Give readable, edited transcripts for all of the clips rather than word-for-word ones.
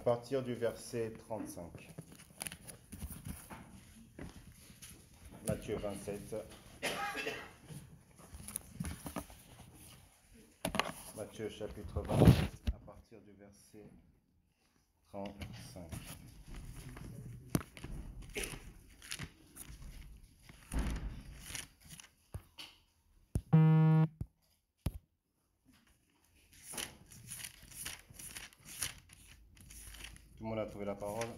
à partir du verset 35. Matthieu 27. Matthieu chapitre 27, à partir du verset 35. Tout le monde a trouvé la parole?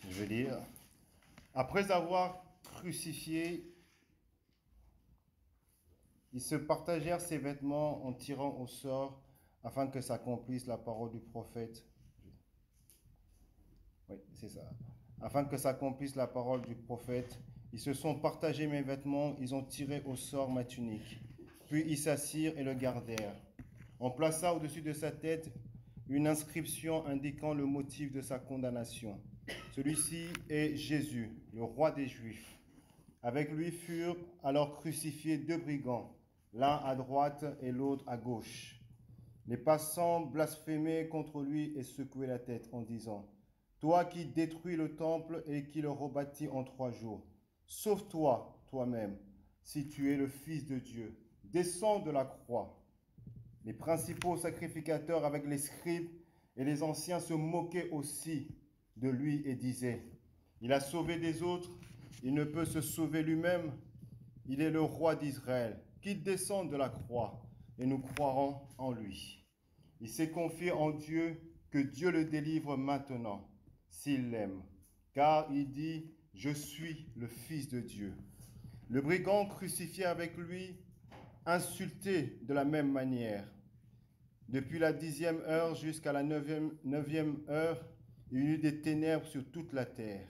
Je vais lire. Après avoir crucifié, ils se partagèrent ses vêtements en tirant au sort afin que s'accomplisse la parole du prophète. Oui, c'est ça. Afin que s'accomplisse la parole du prophète, ils se sont partagés mes vêtements, ils ont tiré au sort ma tunique. Puis ils s'assirent et le gardèrent. On plaça au-dessus de sa tête une inscription indiquant le motif de sa condamnation. Celui-ci est Jésus, le roi des Juifs. Avec lui furent alors crucifiés deux brigands, l'un à droite et l'autre à gauche. Les passants blasphémaient contre lui et secouaient la tête en disant: « Toi qui détruis le temple et qui le rebâtis en 3 jours, sauve-toi toi-même, si tu es le Fils de Dieu. Descends de la croix. » Les principaux sacrificateurs avec les scribes et les anciens se moquaient aussi de lui et disaient: « Il a sauvé des autres, il ne peut se sauver lui-même. Il est le roi d'Israël. Qu'il descende de la croix et nous croirons en lui. » Il s'est confié en Dieu, que Dieu le délivre maintenant, s'il l'aime. Car il dit: « Je suis le Fils de Dieu. » Le brigand crucifié avec lui insulté de la même manière. Depuis la 10e heure jusqu'à la 9e heure, il y eut des ténèbres sur toute la terre.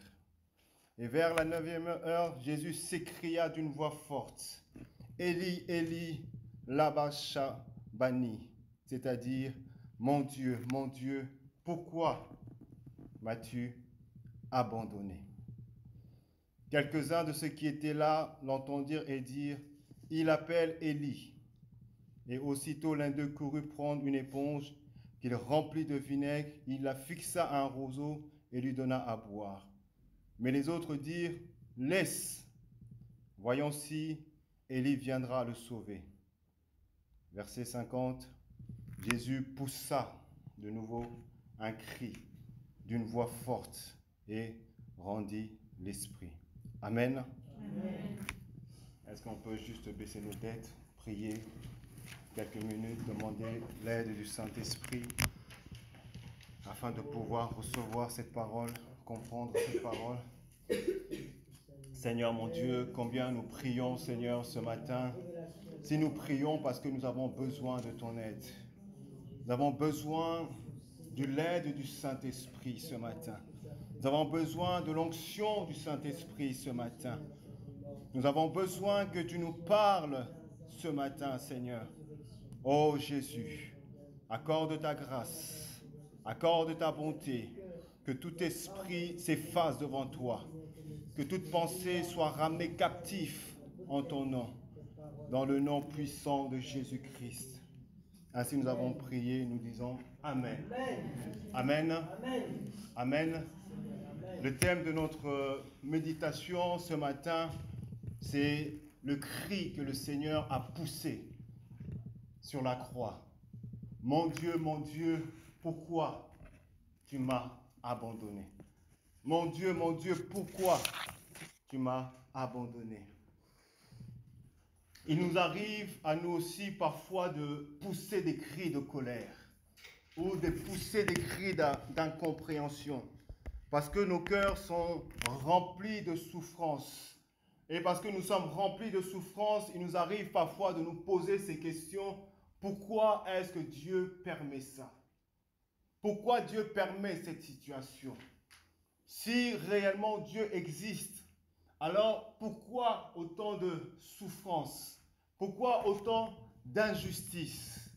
Et vers la 9e heure, Jésus s'écria d'une voix forte: « Élie, Élie, lama sabachthani » c'est-à-dire: « mon Dieu, pourquoi m'as-tu abandonné ?» Quelques-uns de ceux qui étaient là l'entendirent et dirent: « Il appelle Élie. » Et aussitôt l'un d'eux courut prendre une éponge qu'il remplit de vinaigre, il la fixa à un roseau et lui donna à boire. Mais les autres dirent: « Laisse, voyons si Élie viendra le sauver. » Verset 50, Jésus poussa de nouveau un cri d'une voix forte et rendit l'esprit. Amen. Amen. Est-ce qu'on peut juste baisser nos têtes, prier quelques minutes, demander l'aide du Saint-Esprit afin de pouvoir recevoir cette parole, comprendre cette parole. Seigneur mon Dieu, combien nous prions, Seigneur, ce matin. Si nous prions parce que nous avons besoin de ton aide. Nous avons besoin de l'aide du Saint-Esprit ce matin. Nous avons besoin de l'onction du Saint-Esprit ce matin. Nous avons besoin que tu nous parles ce matin, Seigneur. Ô Jésus, accorde ta grâce, accorde ta bonté, que tout esprit s'efface devant toi, que toute pensée soit ramenée captive en ton nom, dans le nom puissant de Jésus-Christ. Ainsi nous avons prié, nous disons Amen. Amen. Amen. Amen. Le thème de notre méditation ce matin, c'est le cri que le Seigneur a poussé sur la croix. Mon Dieu, pourquoi tu m'as abandonné? Mon Dieu, pourquoi tu m'as abandonné? Il nous arrive à nous aussi parfois de pousser des cris de colère ou de pousser des cris d'incompréhension parce que nos cœurs sont remplis de souffrance. Et parce que nous sommes remplis de souffrance, il nous arrive parfois de nous poser ces questions. Pourquoi est-ce que Dieu permet ça? Pourquoi Dieu permet cette situation? Si réellement Dieu existe, alors pourquoi autant de souffrance? Pourquoi autant d'injustice?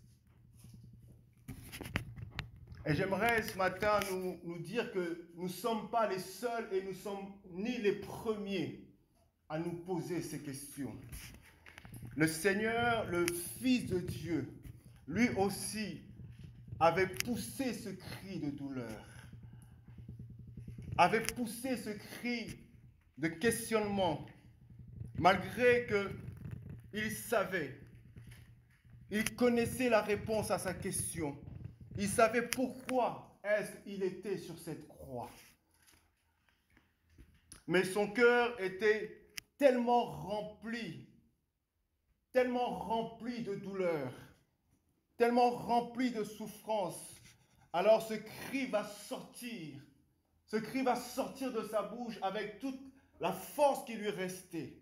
Et j'aimerais ce matin nous dire que nous ne sommes pas les seuls et nous ne sommes ni les premiers à nous poser ces questions. Le Seigneur, le Fils de Dieu, lui aussi avait poussé ce cri de douleur, avait poussé ce cri de questionnement, malgré qu'il savait, il connaissait la réponse à sa question. Il savait pourquoi est-ce qu'il était sur cette croix. Mais son cœur était tellement rempli de douleur, tellement rempli de souffrance. Alors ce cri va sortir de sa bouche avec toute la force qui lui restait.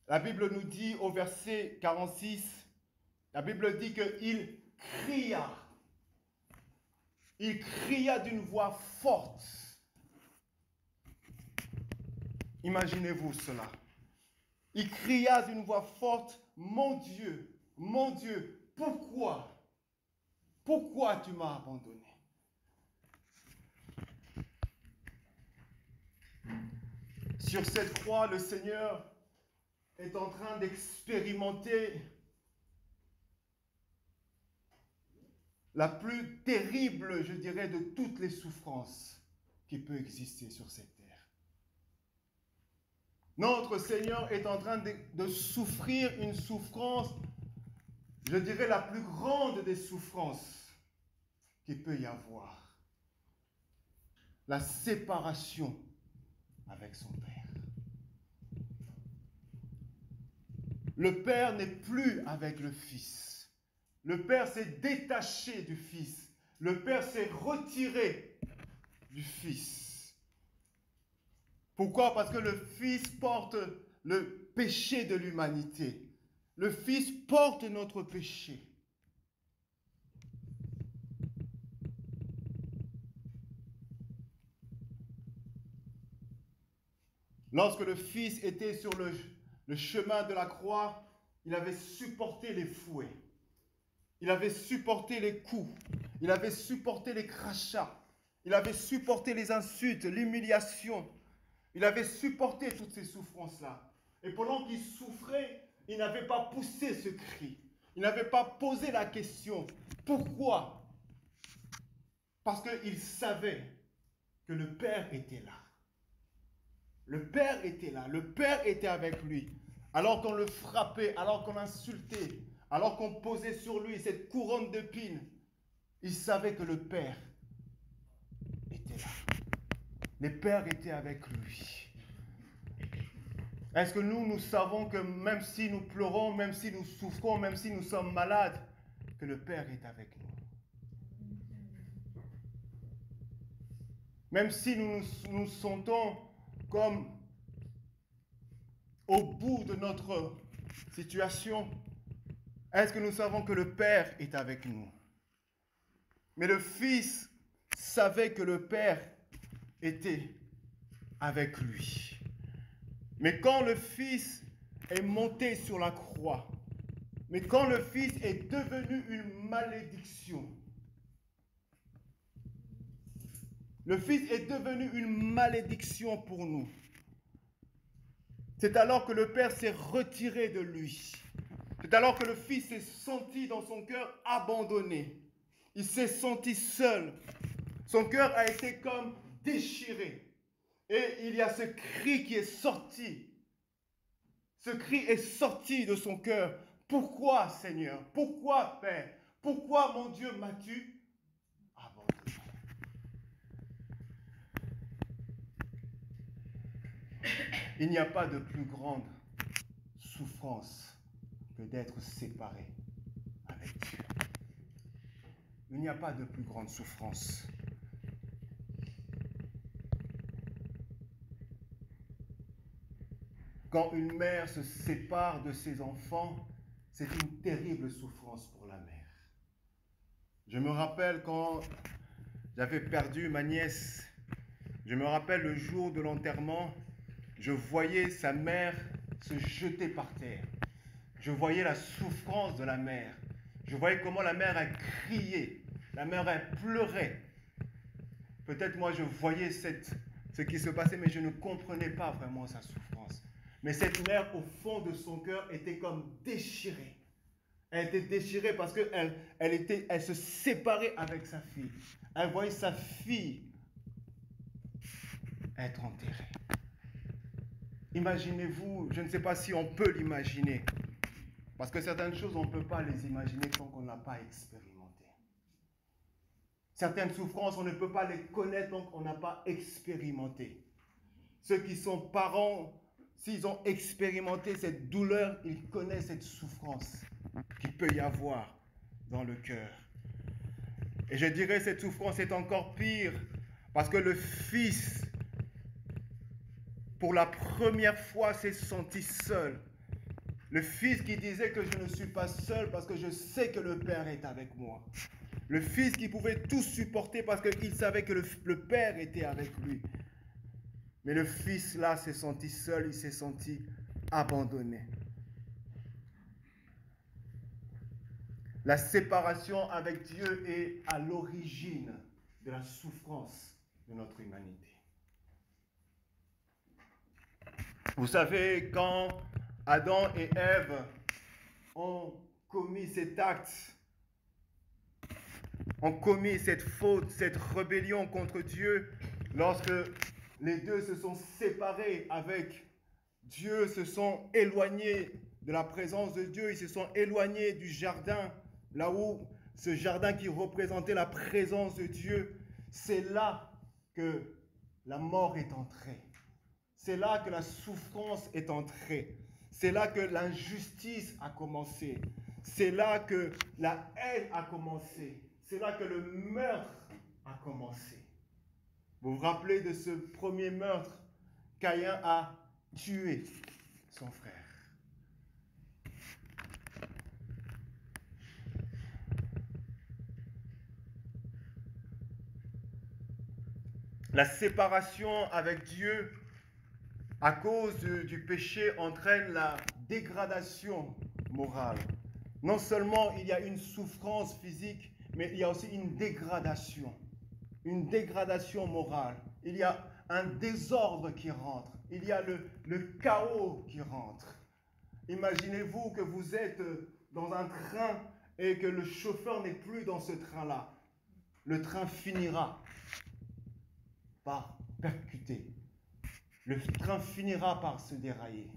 La Bible nous dit au verset 46, la Bible dit qu'il cria. Il cria d'une voix forte. Imaginez-vous cela. Il cria d'une voix forte, mon Dieu, pourquoi tu m'as abandonné? Sur cette croix, le Seigneur est en train d'expérimenter la plus terrible, je dirais, de toutes les souffrances qui peut exister sur cette terre. Notre Seigneur est en train de souffrir une souffrance, je dirais, la plus grande des souffrances qu'il peut y avoir. La séparation avec son Père. Le Père n'est plus avec le Fils. Le Père s'est détaché du Fils. Le Père s'est retiré du Fils. Pourquoi? Parce que le Fils porte le péché de l'humanité. Le Fils porte notre péché. Lorsque le Fils était sur le chemin de la croix, il avait supporté les fouets. Il avait supporté les coups. Il avait supporté les crachats. Il avait supporté les insultes, l'humiliation. Il avait supporté toutes ces souffrances-là. Et pendant qu'il souffrait, il n'avait pas poussé ce cri. Il n'avait pas posé la question. Pourquoi? Parce qu'il savait que le Père était là. Le Père était là. Le Père était avec lui. Alors qu'on le frappait, alors qu'on l'insultait, alors qu'on posait sur lui cette couronne d'épines, il savait que le Père était là. Le Père était avec lui. Est-ce que nous savons que même si nous pleurons, même si nous souffrons, même si nous sommes malades, que le Père est avec nous? Même si nous nous sentons comme au bout de notre situation, est-ce que nous savons que le Père est avec nous? Mais le Fils savait que le Père était avec lui. Mais quand le Fils est monté sur la croix, mais quand le Fils est devenu une malédiction, le Fils est devenu une malédiction pour nous. C'est alors que le Père s'est retiré de lui. C'est alors que le Fils s'est senti dans son cœur abandonné. Il s'est senti seul. Son cœur a été comme déchiré. Et il y a ce cri qui est sorti. Ce cri est sorti de son cœur. Pourquoi, Seigneur? Pourquoi, Père? Pourquoi, mon Dieu, m'as-tu abandonné? Il n'y a pas de plus grande souffrance que d'être séparé avec Dieu. Il n'y a pas de plus grande souffrance. Quand une mère se sépare de ses enfants, c'est une terrible souffrance pour la mère. Je me rappelle quand j'avais perdu ma nièce, je me rappelle le jour de l'enterrement, je voyais sa mère se jeter par terre. Je voyais la souffrance de la mère. Je voyais comment la mère a crié, la mère a pleuré. Peut-être moi je voyais ce qui se passait, mais je ne comprenais pas vraiment sa souffrance. Mais cette mère, au fond de son cœur, était comme déchirée. Elle était déchirée parce qu'elle se séparait avec sa fille. Elle voyait sa fille être enterrée. Imaginez-vous, je ne sais pas si on peut l'imaginer. Parce que certaines choses, on ne peut pas les imaginer tant qu'on n'a pas expérimenté. Certaines souffrances, on ne peut pas les connaître tant qu'on n'a pas expérimenté. Ceux qui sont parents, s'ils ont expérimenté cette douleur, ils connaissent cette souffrance qu'il peut y avoir dans le cœur. Et je dirais cette souffrance est encore pire parce que le fils, pour la première fois, s'est senti seul. Le fils qui disait que je ne suis pas seul parce que je sais que le Père est avec moi. Le fils qui pouvait tout supporter parce qu'il savait que le Père était avec lui. Mais le fils là s'est senti seul, il s'est senti abandonné. La séparation avec Dieu est à l'origine de la souffrance de notre humanité. Vous savez, quand Adam et Ève ont commis cet acte, ont commis cette faute, cette rébellion contre Dieu, lorsque les deux se sont séparés avec Dieu, se sont éloignés de la présence de Dieu, ils se sont éloignés du jardin, là où ce jardin qui représentait la présence de Dieu, c'est là que la mort est entrée. C'est là que la souffrance est entrée. C'est là que l'injustice a commencé. C'est là que la haine a commencé. C'est là que le meurtre a commencé. Vous vous rappelez de ce premier meurtre? Caïn a tué son frère. La séparation avec Dieu à cause du péché entraîne la dégradation morale. Non seulement il y a une souffrance physique, mais il y a aussi une dégradation morale. Il y a un désordre qui rentre. Il y a le chaos qui rentre. Imaginez-vous que vous êtes dans un train et que le chauffeur n'est plus dans ce train-là. Le train finira par percuter. Le train finira par se dérailler.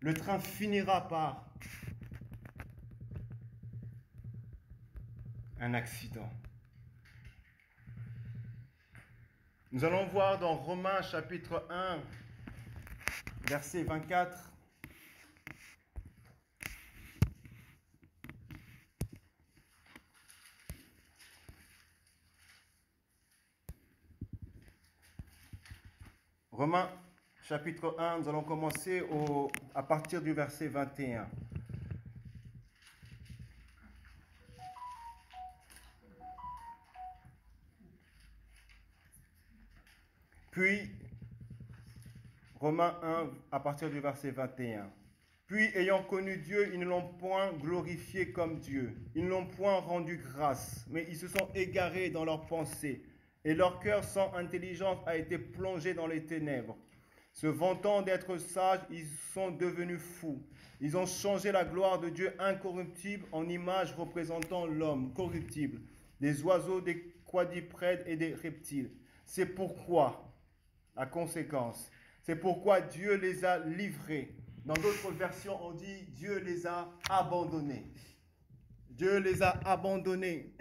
Le train finira par un accident. Nous allons voir dans Romains chapitre 1, verset 24. Romains chapitre 1, nous allons commencer à partir du verset 21. Puis, Romains 1, à partir du verset 21. Puis, ayant connu Dieu, ils ne l'ont point glorifié comme Dieu. Ils ne l'ont point rendu grâce, mais ils se sont égarés dans leurs pensées. Et leur cœur sans intelligence a été plongé dans les ténèbres. Se vantant d'être sages, ils sont devenus fous. Ils ont changé la gloire de Dieu incorruptible en image représentant l'homme corruptible, des oiseaux, des quadrupèdes et des reptiles. C'est pourquoi, la conséquence, c'est pourquoi Dieu les a livrés. Dans d'autres versions, on dit Dieu les a abandonnés. Dieu les a abandonnés.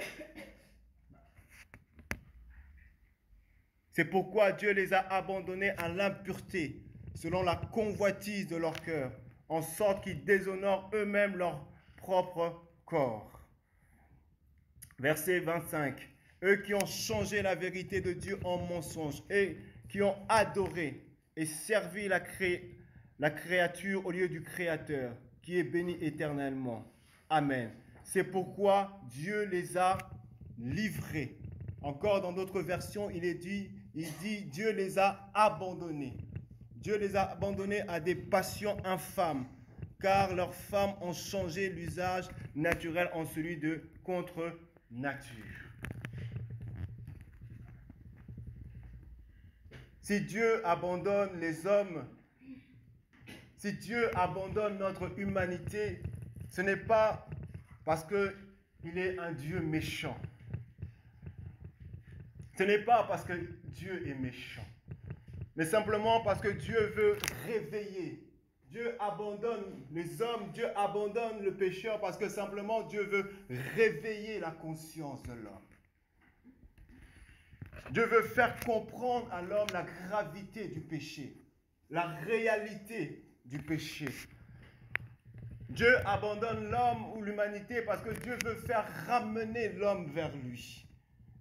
C'est pourquoi Dieu les a abandonnés à l'impureté, selon la convoitise de leur cœur, en sorte qu'ils déshonorent eux-mêmes leur propre corps. Verset 25. Eux qui ont changé la vérité de Dieu en mensonge et qui ont adoré et servi la créature au lieu du Créateur, qui est béni éternellement. Amen. C'est pourquoi Dieu les a livrés. Encore dans d'autres versions, il dit Dieu les a abandonnés. Dieu les a abandonnés à des passions infâmes, car leurs femmes ont changé l'usage naturel en celui de contre-nature. Si Dieu abandonne les hommes si Dieu abandonne notre humanité, ce n'est pas parce qu'il est un Dieu méchant. Ce n'est pas parce que Dieu est méchant, mais simplement parce que Dieu veut réveiller. Dieu abandonne les hommes, Dieu abandonne le pécheur parce que simplement Dieu veut réveiller la conscience de l'homme. Dieu veut faire comprendre à l'homme la gravité du péché, la réalité du péché. Dieu abandonne l'homme ou l'humanité parce que Dieu veut faire ramener l'homme vers lui.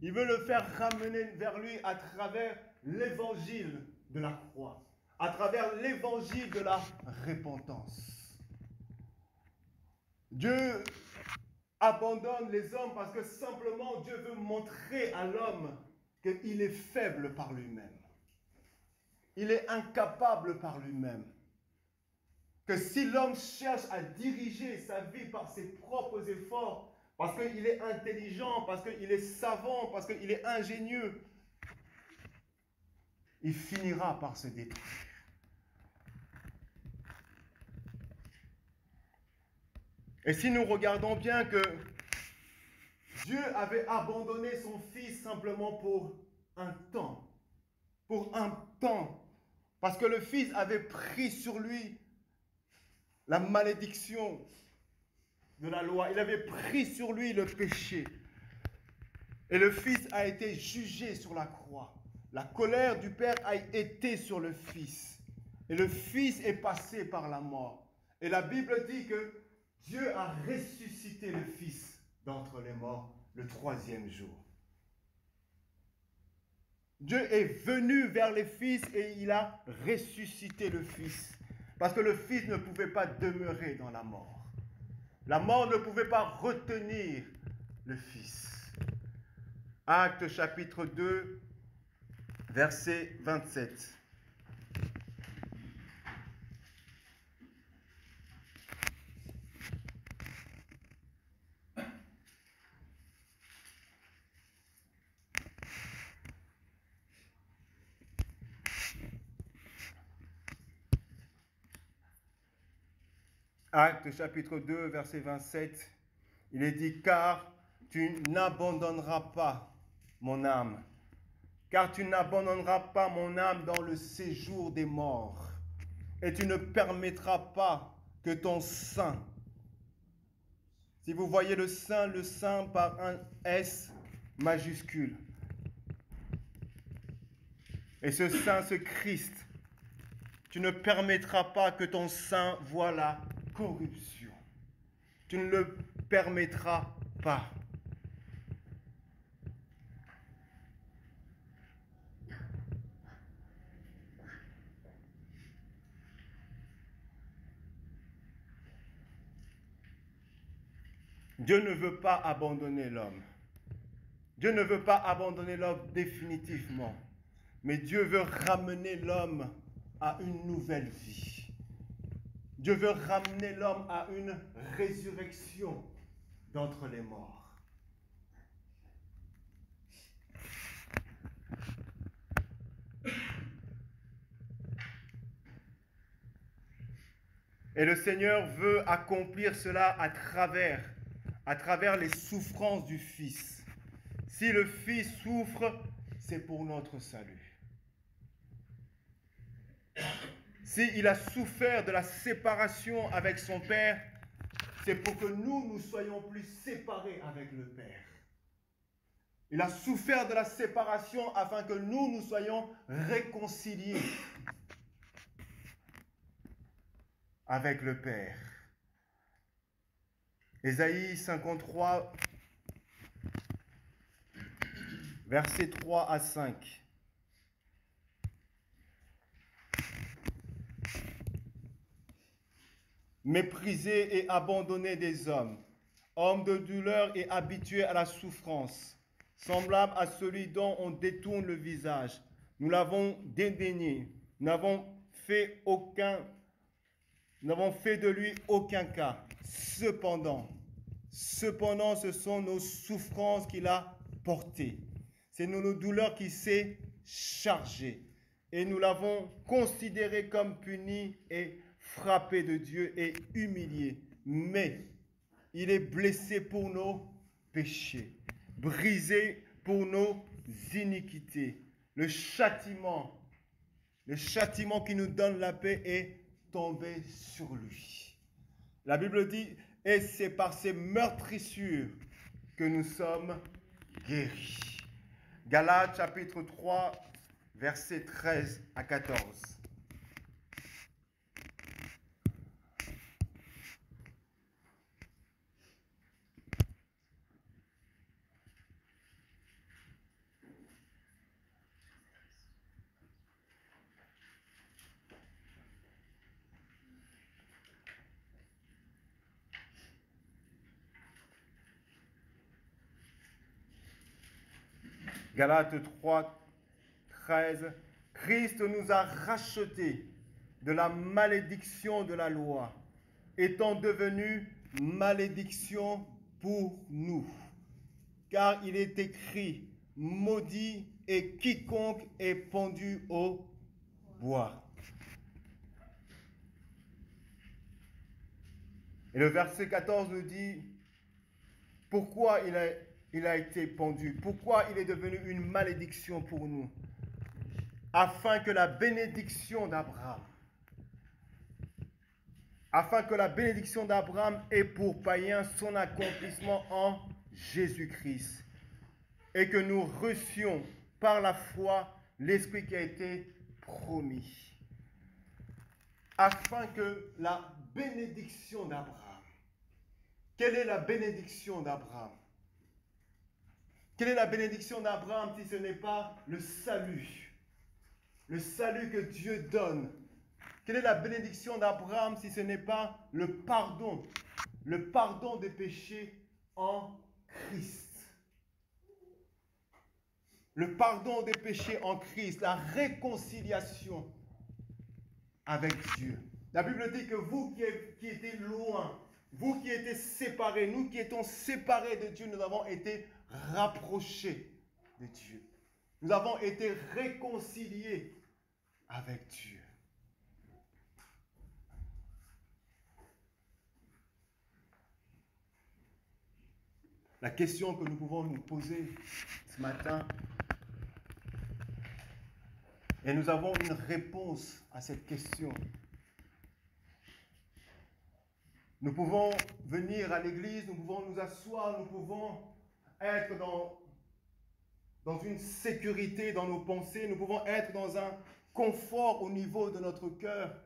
Il veut le faire ramener vers lui à travers l'évangile de la croix, à travers l'évangile de la repentance. Dieu abandonne les hommes parce que simplement Dieu veut montrer à l'homme qu'il est faible par lui-même. Il est incapable par lui-même. Que si l'homme cherche à diriger sa vie par ses propres efforts, parce qu'il est intelligent, parce qu'il est savant, parce qu'il est ingénieux, il finira par se détruire. Et si nous regardons bien que Dieu avait abandonné son Fils simplement pour un temps, parce que le Fils avait pris sur lui la malédiction de la loi, il avait pris sur lui le péché. Et le Fils a été jugé sur la croix. La colère du Père a été sur le Fils. Et le Fils est passé par la mort. Et la Bible dit que Dieu a ressuscité le Fils d'entre les morts le 3e jour. Dieu est venu vers les Fils et il a ressuscité le Fils. Parce que le Fils ne pouvait pas demeurer dans la mort. La mort ne pouvait pas retenir le Fils. Actes chapitre 2, verset 27. Actes chapitre 2, verset 27, il est dit, car tu n'abandonneras pas mon âme, car tu n'abandonneras pas mon âme dans le séjour des morts, et tu ne permettras pas que ton sein, si vous voyez le sein par un S majuscule, et ce sein, ce Christ, tu ne permettras pas que ton sein voie la corruption. Tu ne le permettras pas. Dieu ne veut pas abandonner l'homme. Dieu ne veut pas abandonner l'homme définitivement. Mais Dieu veut ramener l'homme à une nouvelle vie. Dieu veut ramener l'homme à une résurrection d'entre les morts. Et le Seigneur veut accomplir cela à travers les souffrances du Fils. Si le Fils souffre, c'est pour notre salut. S'il a souffert de la séparation avec son Père, c'est pour que nous soyons plus séparés avec le Père. Il a souffert de la séparation afin que nous soyons réconciliés avec le Père. Ésaïe 53, versets 3 à 5. Méprisé et abandonné des hommes, homme de douleur et habitué à la souffrance, semblable à celui dont on détourne le visage. Nous l'avons dédaigné, nous n'avons fait de lui aucun cas. Cependant, ce sont nos souffrances qu'il a portées. C'est nos douleurs qui s'est chargé. Et nous l'avons considéré comme puni et frappé de Dieu et humilié, mais il est blessé pour nos péchés, brisé pour nos iniquités. Le châtiment qui nous donne la paix est tombé sur lui. La Bible dit, et c'est par ses meurtrissures que nous sommes guéris. Galates chapitre 3, versets 13 à 14. Galates 3, 13. Christ nous a rachetés de la malédiction de la loi, étant devenu malédiction pour nous. Car il est écrit, maudit est quiconque est pendu au bois. Et le verset 14 nous dit, pourquoi il a été pendu, pourquoi il est devenu une malédiction pour nous, afin que la bénédiction d'Abraham ait pour païen son accomplissement en Jésus-Christ, et que nous reçuions par la foi l'Esprit qui a été promis, afin que la bénédiction d'Abraham. Quelle est la bénédiction d'Abraham? Quelle est la bénédiction d'Abraham si ce n'est pas le salut? Le salut que Dieu donne. Quelle est la bénédiction d'Abraham si ce n'est pas le pardon des péchés en Christ? Le pardon des péchés en Christ, la réconciliation avec Dieu. La Bible dit que vous qui étiez loin, vous qui étiez séparés, nous qui étions séparés de Dieu, nous avons été rapprochés de Dieu. Nous avons été réconciliés avec Dieu. La question que nous pouvons nous poser ce matin, et nous avons une réponse à cette question. Nous pouvons venir à l'église, nous pouvons nous asseoir, nous pouvons être dans une sécurité dans nos pensées, nous pouvons être dans un confort au niveau de notre cœur.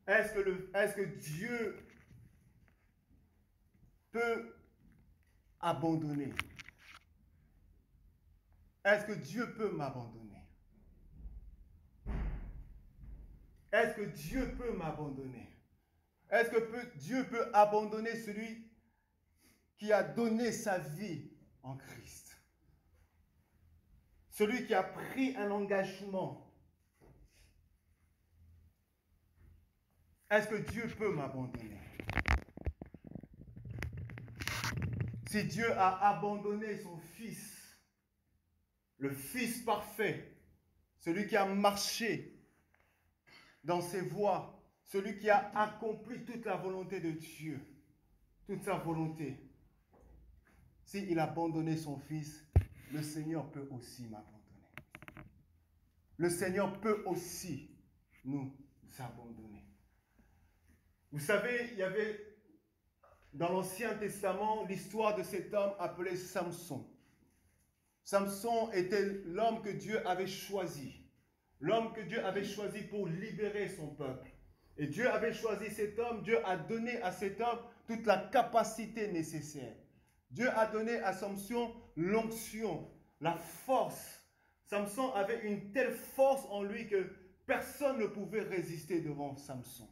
Est-ce que Dieu peut abandonner? Est-ce que Dieu peut m'abandonner? Est-ce que Dieu peut m'abandonner? Est-ce que Dieu peut abandonner celui qui a donné sa vie en Christ? Celui qui a pris un engagement. Est-ce que Dieu peut m'abandonner? Si Dieu a abandonné son Fils, le Fils parfait, celui qui a marché dans ses voies, celui qui a accompli toute la volonté de Dieu, toute sa volonté. S'il a abandonné son Fils, le Seigneur peut aussi m'abandonner. Le Seigneur peut aussi nous abandonner. Vous savez, il y avait dans l'Ancien Testament l'histoire de cet homme appelé Samson. Samson était l'homme que Dieu avait choisi. L'homme que Dieu avait choisi pour libérer son peuple. Et Dieu avait choisi cet homme, Dieu a donné à cet homme toute la capacité nécessaire. Dieu a donné à Samson l'onction, la force. Samson avait une telle force en lui que personne ne pouvait résister devant Samson.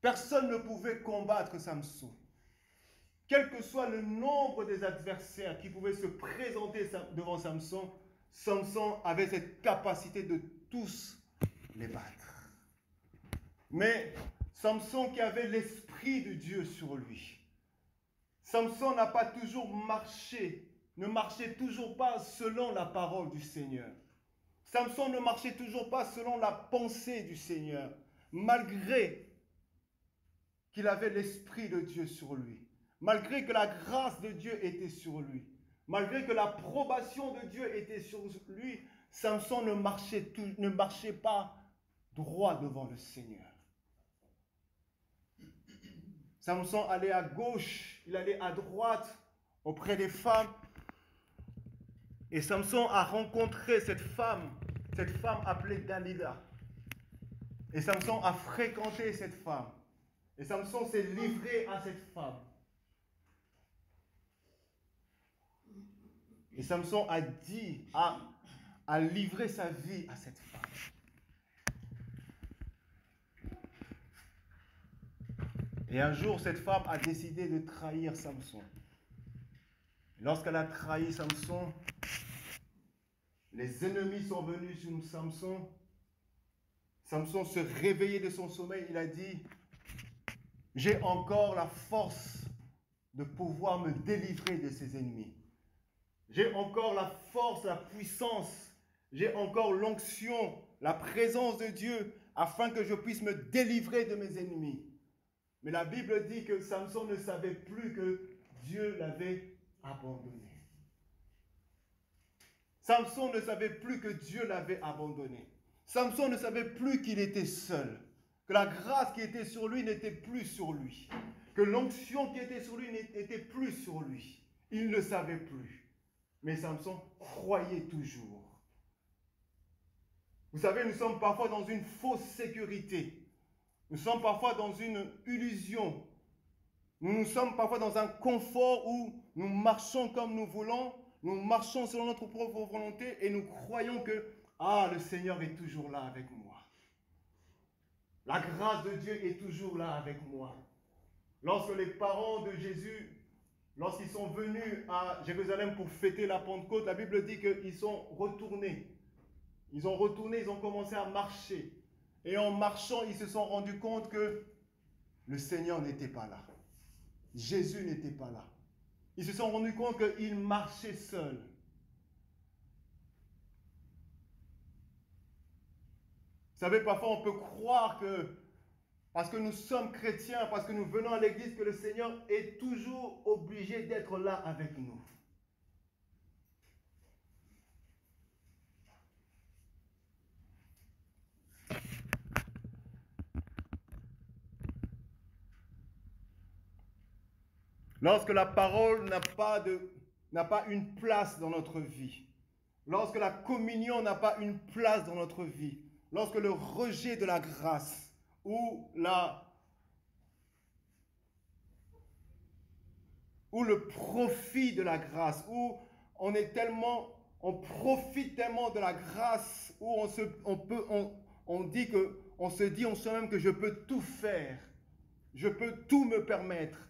Personne ne pouvait combattre Samson. Quel que soit le nombre des adversaires qui pouvaient se présenter devant Samson, Samson avait cette capacité de tous les battre. Mais Samson qui avait l'esprit de Dieu sur lui, Samson n'a pas toujours marché, ne marchait toujours pas selon la parole du Seigneur. Samson ne marchait toujours pas selon la pensée du Seigneur, malgré qu'il avait l'Esprit de Dieu sur lui, malgré que la grâce de Dieu était sur lui, malgré que l'approbation de Dieu était sur lui, Samson ne marchait pas droit devant le Seigneur. Samson allait à gauche, il allait à droite auprès des femmes. Et Samson a rencontré cette femme appelée Dalila. Et Samson a fréquenté cette femme. Et Samson s'est livré à cette femme. Et Samson a livré sa vie à cette femme. Et un jour, cette femme a décidé de trahir Samson. Lorsqu'elle a trahi Samson, les ennemis sont venus sur Samson. Samson se réveillait de son sommeil. Il a dit, j'ai encore la force de pouvoir me délivrer de ses ennemis. J'ai encore la force, la puissance. J'ai encore l'onction, la présence de Dieu afin que je puisse me délivrer de mes ennemis. Mais la Bible dit que Samson ne savait plus que Dieu l'avait abandonné. Samson ne savait plus que Dieu l'avait abandonné. Samson ne savait plus qu'il était seul. Que la grâce qui était sur lui n'était plus sur lui. Que l'onction qui était sur lui n'était plus sur lui. Il ne savait plus. Mais Samson croyait toujours. Vous savez, nous sommes parfois dans une fausse sécurité. Nous sommes parfois dans une illusion. Nous sommes parfois dans un confort où nous marchons comme nous voulons. Nous marchons selon notre propre volonté et nous croyons que le Seigneur est toujours là avec moi. La grâce de Dieu est toujours là avec moi. Lorsque les parents de Jésus, lorsqu'ils sont venus à Jérusalem pour fêter la Pentecôte, la Bible dit qu'ils sont retournés. Ils ont commencé à marcher. Et en marchant, ils se sont rendus compte que le Seigneur n'était pas là. Jésus n'était pas là. Ils se sont rendus compte qu'ils marchaient seuls. Vous savez, parfois on peut croire que parce que nous sommes chrétiens, parce que nous venons à l'église, que le Seigneur est toujours obligé d'être là avec nous. Lorsque la parole n'a pas une place dans notre vie, lorsque la communion n'a pas une place dans notre vie, lorsque le rejet de la grâce ou le profit de la grâce, où on profite tellement de la grâce, où on se dit en soi-même que je peux tout faire, je peux tout me permettre.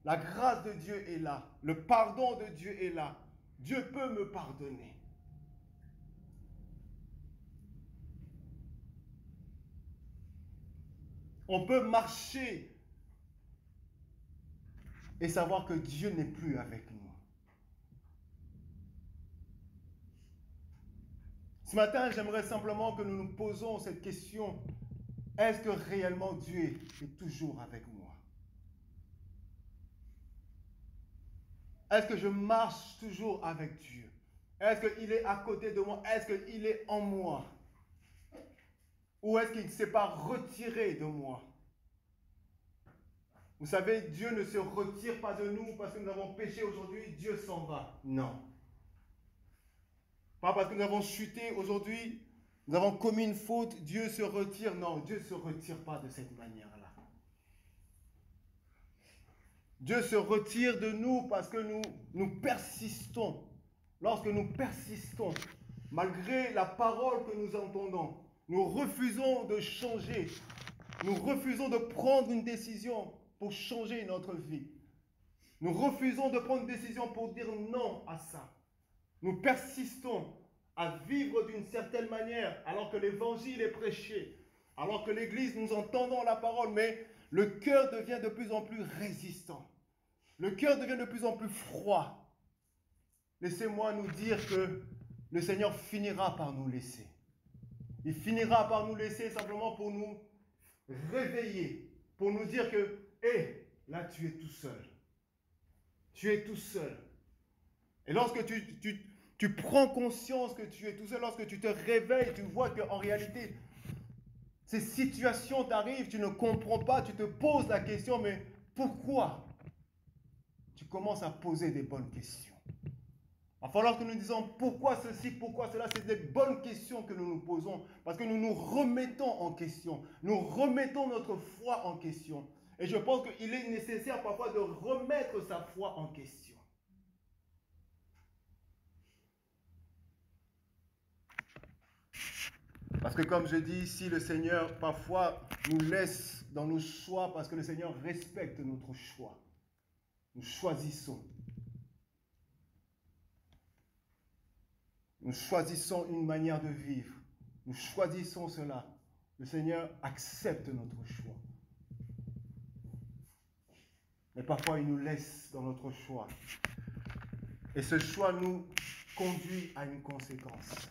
La grâce de Dieu est là, le pardon de Dieu est là. Dieu peut me pardonner. On peut marcher et savoir que Dieu n'est plus avec nous. Ce matin, j'aimerais simplement que nous nous posons cette question. Est-ce que réellement Dieu est toujours avec moi? Est-ce que je marche toujours avec Dieu? Est-ce qu'il est à côté de moi? Est-ce qu'il est en moi? Ou est-ce qu'il ne s'est pas retiré de moi? Vous savez, Dieu ne se retire pas de nous parce que nous avons péché aujourd'hui, Dieu s'en va. Non. Pas parce que nous avons chuté aujourd'hui, nous avons commis une faute, Dieu se retire. Non, Dieu ne se retire pas de cette manière-là. Dieu se retire de nous parce que nous persistons. Lorsque nous persistons, malgré la parole que nous entendons, nous refusons de changer. Nous refusons de prendre une décision pour changer notre vie. Nous refusons de prendre une décision pour dire non à ça. Nous persistons à vivre d'une certaine manière alors que l'évangile est prêché, alors que l'église, nous entendons la parole, mais le cœur devient de plus en plus résistant. Le cœur devient de plus en plus froid. Laissez-moi nous dire que le Seigneur finira par nous laisser. Il finira par nous laisser simplement pour nous réveiller, pour nous dire que, hé, là tu es tout seul. Tu es tout seul. Et lorsque tu prends conscience que tu es tout seul, lorsque tu te réveilles, tu vois qu'en réalité, ces situations t'arrivent, tu ne comprends pas, tu te poses la question, mais pourquoi? Tu commences à poser des bonnes questions. Enfin, lorsque nous disons pourquoi ceci, pourquoi cela, c'est des bonnes questions que nous nous posons, parce que nous nous remettons en question, nous remettons notre foi en question. Et je pense qu'il est nécessaire parfois de remettre sa foi en question. Parce que comme je dis ici, le Seigneur parfois nous laisse dans nos choix parce que le Seigneur respecte notre choix. Nous choisissons. Nous choisissons une manière de vivre. Nous choisissons cela. Le Seigneur accepte notre choix. Mais parfois, il nous laisse dans notre choix. Et ce choix nous conduit à une conséquence.